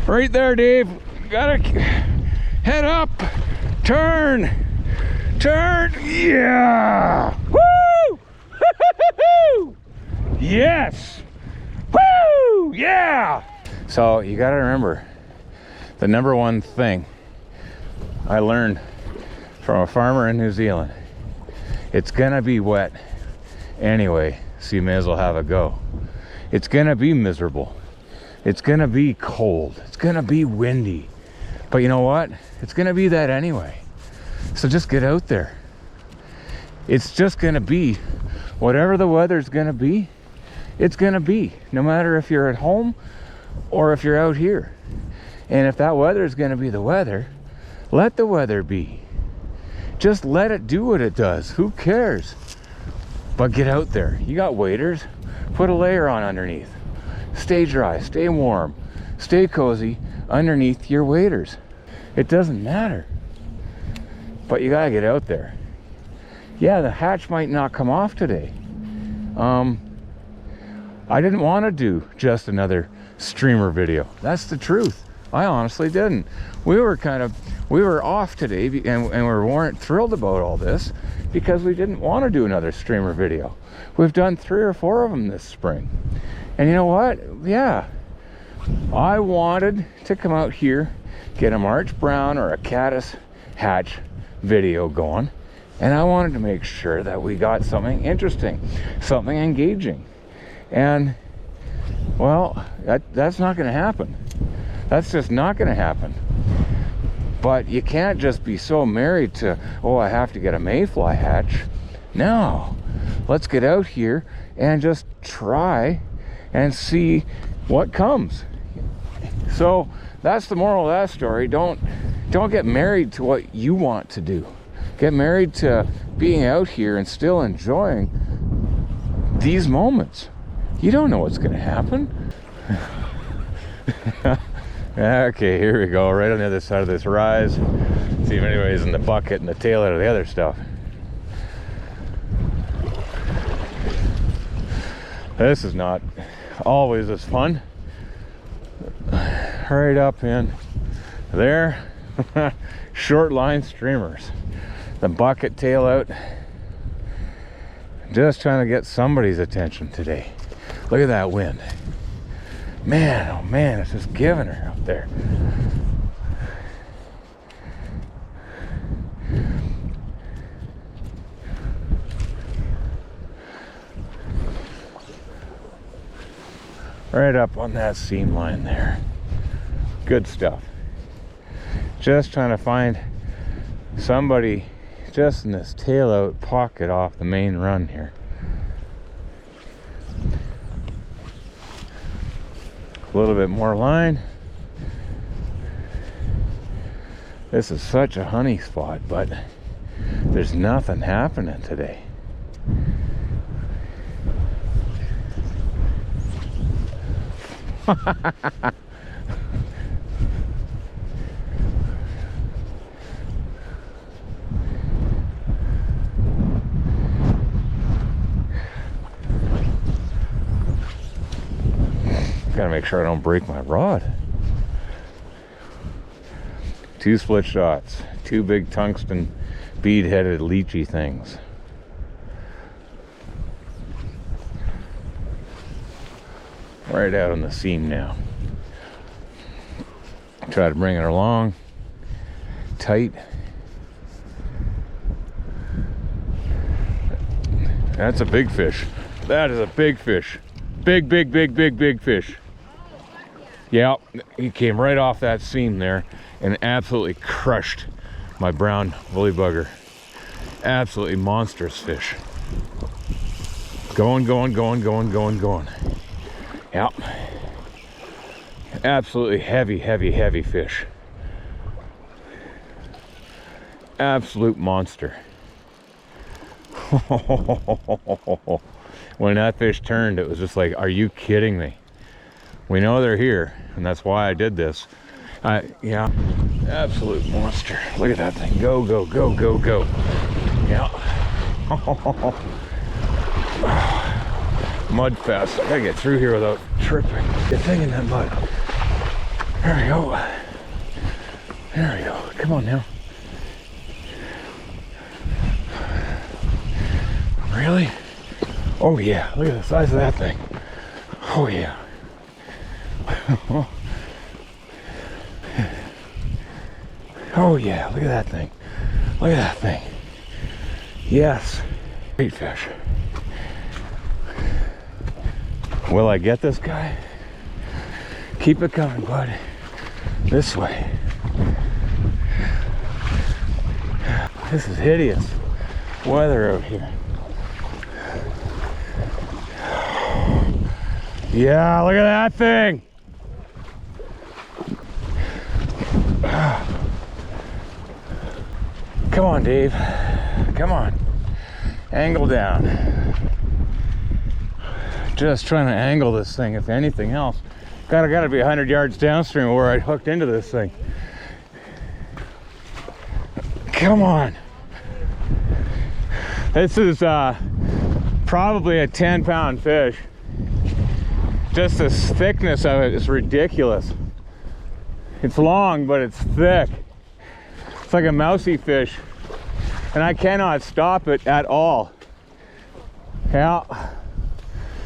Right there, Dave. Gotta head up. Turn. Turn. Yeah. Woo! Yes. Woo! Yeah. So you gotta remember, the number one thing I learned from a farmer in New Zealand, it's gonna be wet anyway, so you may as well have a go. It's gonna be miserable. It's gonna be cold. It's gonna be windy. But you know what? It's gonna be that anyway. So just get out there. It's just gonna be whatever the weather's gonna be, it's gonna be. No matter if you're at home or if you're out here. And if that weather is gonna be the weather, let the weather be. Just let it do what it does. Who cares? But get out there. You got waders, put a layer on underneath. Stay dry, stay warm, stay cozy underneath your waders. It doesn't matter. But you gotta get out there. Yeah, the hatch might not come off today. I didn't want to do just another streamer video. That's the truth. I honestly didn't. We were off today and we weren't thrilled about all this because we didn't want to do another streamer video. We've done 3 or 4 of them this spring. And you know what? Yeah, I wanted to come out here, get a March Brown or a caddis hatch video going, and I wanted to make sure that we got something interesting, something engaging. And well, that's not going to happen. That's just not going to happen. But you can't just be so married to, oh, I have to get a mayfly hatch. No, let's get out here and just try and see what comes. So that's the moral of that story. Don't get married to what you want to do. Get married to being out here and still enjoying these moments. You don't know what's going to happen. Okay, here we go, right on the other side of this rise. See if anybody's in the bucket and the tail out of the other stuff. This is not always as fun. Right up in there. Short line streamers. The bucket tail out. Just trying to get somebody's attention today. Look at that wind. Man, oh man, it's just giving her out there. Right up on that seam line there. Good stuff. Just trying to find somebody just in this tail out pocket off the main run here. A little bit more line. This is such a honey spot, but there's nothing happening today. Gotta make sure I don't break my rod. 2 split shots, 2 big tungsten bead-headed leechy things. Right out on the seam now. Try to bring it along tight. That's a big fish. That is a big fish. Big fish. Yeah, he came right off that seam there and absolutely crushed my brown woolly bugger. Absolutely monstrous fish. Going. Yep. Absolutely heavy fish. Absolute monster. When that fish turned, it was just like, are you kidding me? We know they're here, and that's why I did this. Yeah, absolute monster. Look at that thing. Go. Yeah. Mud fest. I gotta get through here without tripping. Get thing in that mud. There we go. There we go. Come on now. Really? Oh yeah, look at the size of that thing. Oh yeah. Oh yeah, look at that thing. Look at that thing. Yes. Great fish. Will I get this guy? Keep it coming, bud. This way. This is hideous weather out here. Yeah, look at that thing. Come on, Dave. Come on. Angle down. Just trying to angle this thing, if anything else. Gotta be 100 yards downstream where I hooked into this thing. Come on. This is probably a 10-pound fish. Just the thickness of it is ridiculous. It's long, but it's thick. It's like a mousy fish. And I cannot stop it at all. Yeah.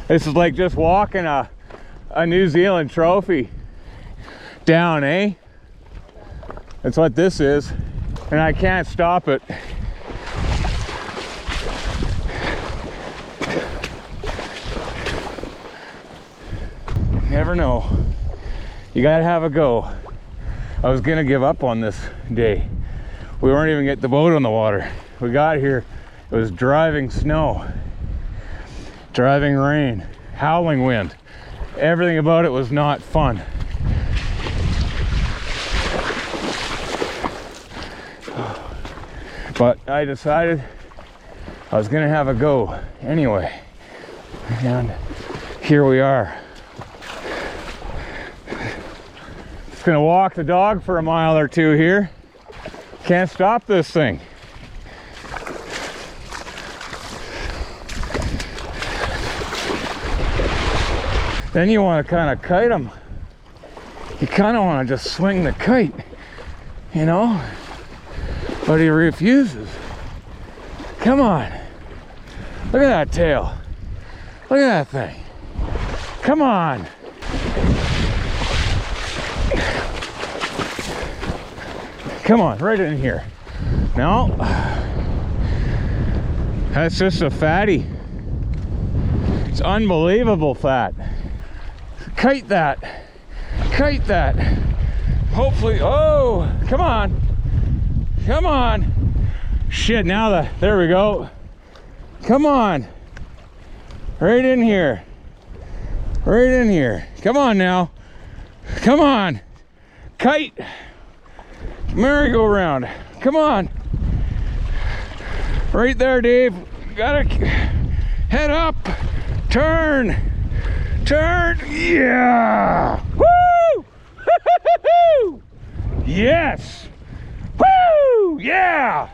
This is like just walking a New Zealand trophy down, eh? That's what this is. And I can't stop it. Never know. You gotta have a go. I was gonna give up on this day. We weren't even getting the boat on the water. We got here, it was driving snow, driving rain, howling wind. Everything about it was not fun. But I decided I was gonna have a go anyway. And here we are. Just gonna walk the dog for a mile or two here. Can't stop this thing. Then you want to kind of kite them. You kind of want to just swing the kite, you know? But he refuses. Come on. Look at that tail. Look at that thing. Come on. Come on, right in here. No. That's just a fatty. It's unbelievable fat. Kite that. Kite that. Hopefully, oh, come on. Come on. Shit, now there we go. Come on. Right in here. Right in here. Come on now. Come on. Kite. Merry-go-round. Come on. Right there, Dave. Gotta head up. Turn. Turn. Yeah. Woo! Yes. Woo! Yeah.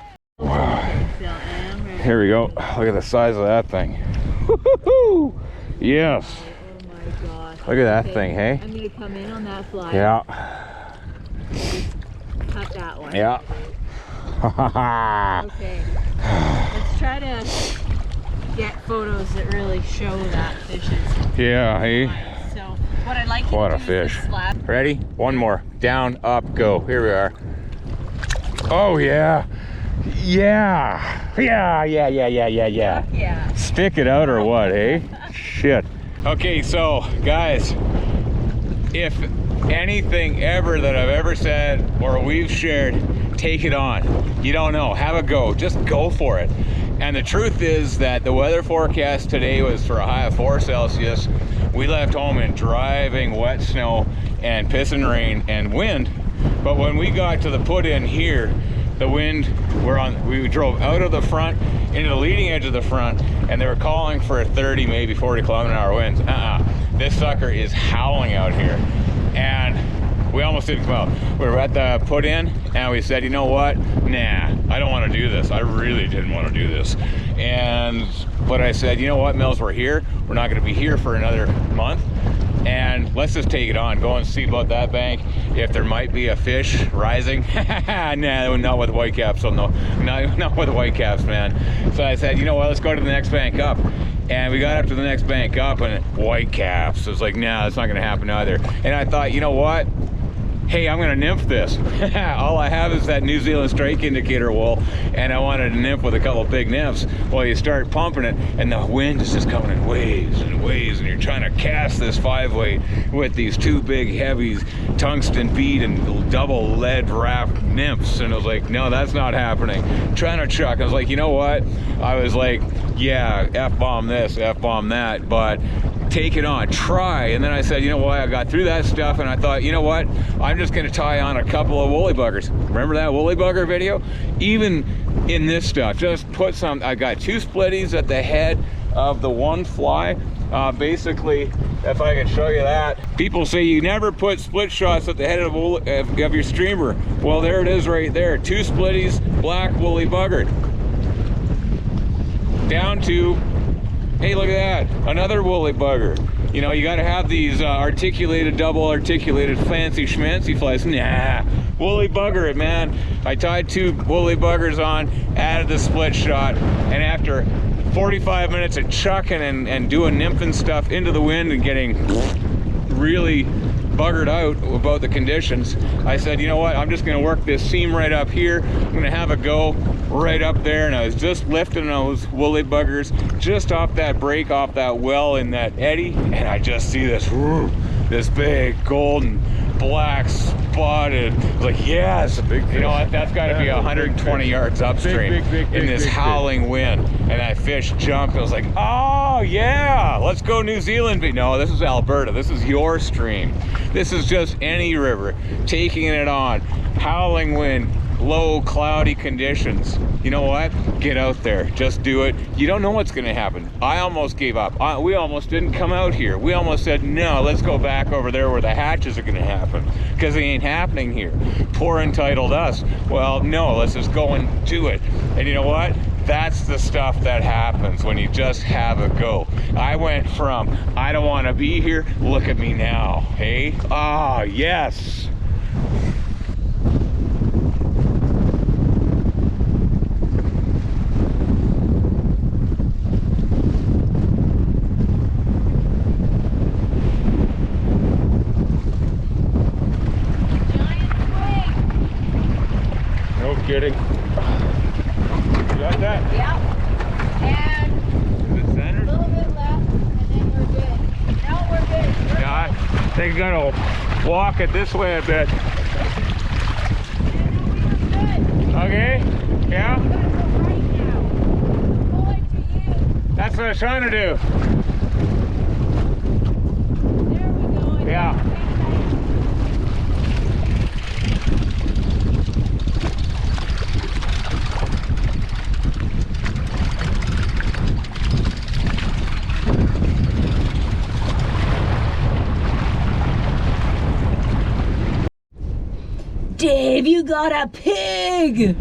Here we go. Look at the size of that thing. Woo-hoo-hoo! Yes. Oh my gosh. Look at that thing, hey? I'm gonna come in on that fly. Yeah. Cut that one. Yeah. Okay. Let's try to get photos that really show that fish is. Yeah, hey. So what I'd like you What to a do fish. is slap. Ready? One more. Down, up, go. Here we are. Oh yeah. Yeah. Yeah, yeah, yeah, yeah, yeah, yeah. Yeah. Stick it out or what, eh? Shit. Okay, so guys, if anything ever that I've ever said or we've shared, take it on. You don't know, have a go, just go for it. And the truth is that the weather forecast today was for a high of 4 Celsius. We left home in driving wet snow and pissing rain and wind. But when we got to the put in here, the wind, we drove out of the front into the leading edge of the front, and they were calling for a 30, maybe 40 kilometer-an-hour winds. This sucker is howling out here. And we almost didn't come out. We were at the put in, and we said, you know what? Nah, I don't want to do this. I really didn't want to do this. But I said, you know what, Mills, we're here. We're not going to be here for another month. and let's just take it on, go and see about that bank, if there might be a fish rising. Nah, not with whitecaps, so no, not with whitecaps, man. So I said, you know what, let's go to the next bank up. And we got up to the next bank up, and whitecaps. It was like, nah, that's not gonna happen either. And I thought, you know what? Hey, I'm gonna nymph this. All I have is that New Zealand strike indicator wool, and I wanted to nymph with a couple of big nymphs. Well, you start pumping it, and the wind is just coming in waves and waves, and you're trying to cast this 5-weight with these 2 big, heavy tungsten bead and double lead wrapped nymphs. And I was like, no, that's not happening. Trying to chuck. I was like, you know what? I was like, yeah, F-bomb this, F-bomb that, but take it on, try. And then I said, you know what, I got through that stuff, and I thought, you know what, I'm just going to tie on a couple of woolly buggers. Remember that woolly bugger video? Even in this stuff, just put some, I got 2 splitties at the head of the one fly. Basically, if I can show you that, people say you never put split shots at the head of your streamer. Well, there it is right there, 2 splitties, black woolly buggered. Down to, hey, look at that, another woolly bugger. You know, you got to have these articulated, double articulated, fancy schmancy flies. Nah, woolly bugger it, man. I tied 2 woolly buggers on, added the split shot, and after 45 minutes of chucking and doing nymphing stuff into the wind and getting really buggered out about the conditions, I said, you know what, I'm just going to work this seam right up here. I'm going to have a go right up there, and I was just lifting those woolly buggers just off that break, off that well in that eddy, and I just see this big golden black spotted. I was like, yes, you know what, that's got to be 120 yards upstream in this howling wind. And that fish jumped. I was like, oh yeah, let's go New Zealand. But no, this is Alberta, this is your stream, this is just any river taking it on, howling wind, low cloudy conditions. You know what, get out there, just do it. You don't know what's going to happen. I almost gave up. We almost didn't come out here. We almost said, no, let's go back over there where the hatches are going to happen, because they ain't happening here. Poor entitled us. Well, no, let's just go and do it. And you know what, that's the stuff that happens when you just have a go. I went from, I don't want to be here, look at me now, hey? Ah, yes. Kidding. You got that? Yep. And is it centered? a little bit left, and then we're good. Now we're good. Yeah, I think I'm gonna walk it this way a bit. Okay? Yeah? We're gonna go right now. Pull it to you. That's what I was trying to do. There we go. Yeah. Dave, you got a pig!